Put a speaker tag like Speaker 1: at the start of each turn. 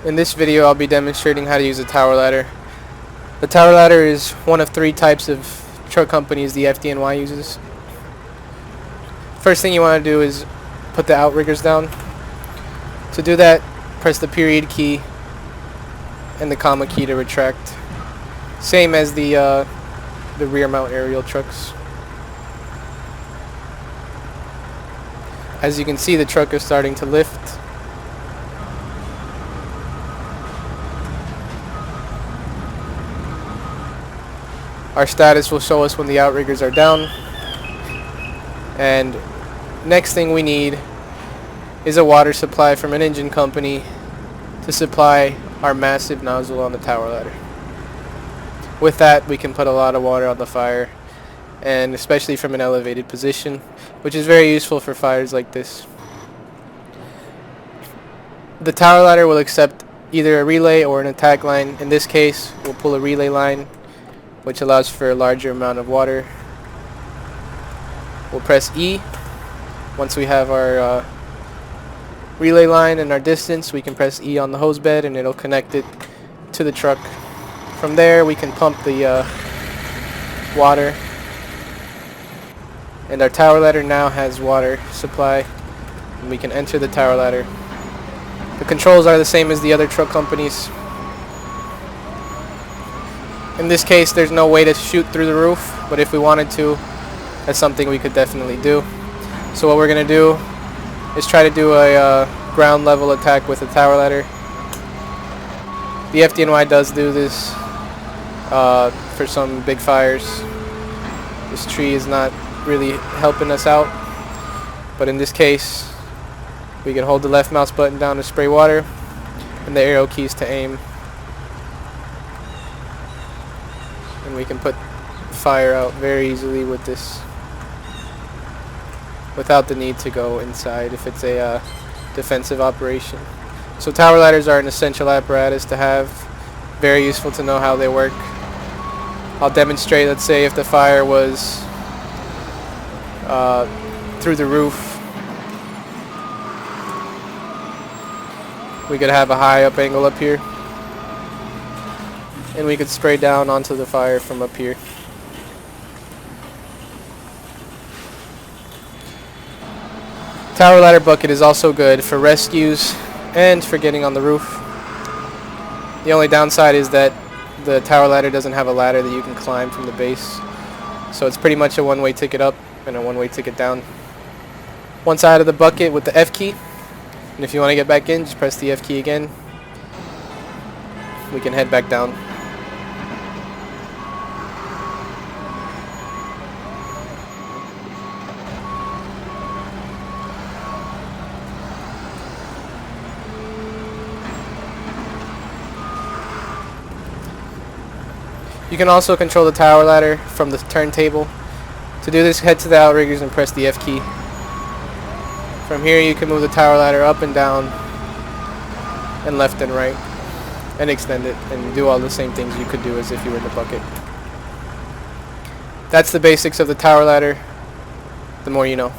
Speaker 1: In this video, I'll be demonstrating how to use a tower ladder. The tower ladder is one of 3 types of truck companies the FDNY uses. First thing you want to do is put the outriggers down. To do that, press the period key and the comma key to retract. Same as the rear mount aerial trucks. As you can see, the truck is starting to lift. Our status will show us when the outriggers are down. And next thing we need is a water supply from an engine company to supply our massive nozzle on the tower ladder. With that, we can put a lot of water on the fire, and especially from an elevated position, which is very useful for fires like this. The tower ladder will accept either a relay or an attack line. In this case, we'll pull a relay line, which allows for a larger amount of water. We'll press E. Once we have our relay line and our distance, we can press E on the hose bed and it'll connect it to the truck. From there, we can pump the water. And our tower ladder now has water supply, and we can enter the tower ladder. The controls are the same as the other truck companies. In this case, there's no way to shoot through the roof, but if we wanted to, that's something we could definitely do. So what we're going to do is try to do a ground level attack with a tower ladder. The FDNY does do this for some big fires. This tree is not really helping us out, but in this case, we can hold the left mouse button down to spray water and the arrow keys to aim. And we can put fire out very easily with this without the need to go inside if it's a defensive operation. So tower ladders are an essential apparatus to have, very useful to know how they work. I'll demonstrate, let's say if the fire was through the roof, we could have a high up angle up here, and we could spray down onto the fire from up here. Tower ladder bucket is also good for rescues and for getting on the roof. The only downside is that the tower ladder doesn't have a ladder that you can climb from the base, so it's pretty much a one-way ticket up and a one-way ticket down. One side of the bucket with the F key, and if you want to get back in, just press the F key again. We can head back down. You can also control the tower ladder from the turntable. To do this, head to the outriggers and press the F key. From here you can move the tower ladder up and down and left and right and extend it and do all the same things you could do as if you were in the bucket. That's the basics of the tower ladder. The more you know.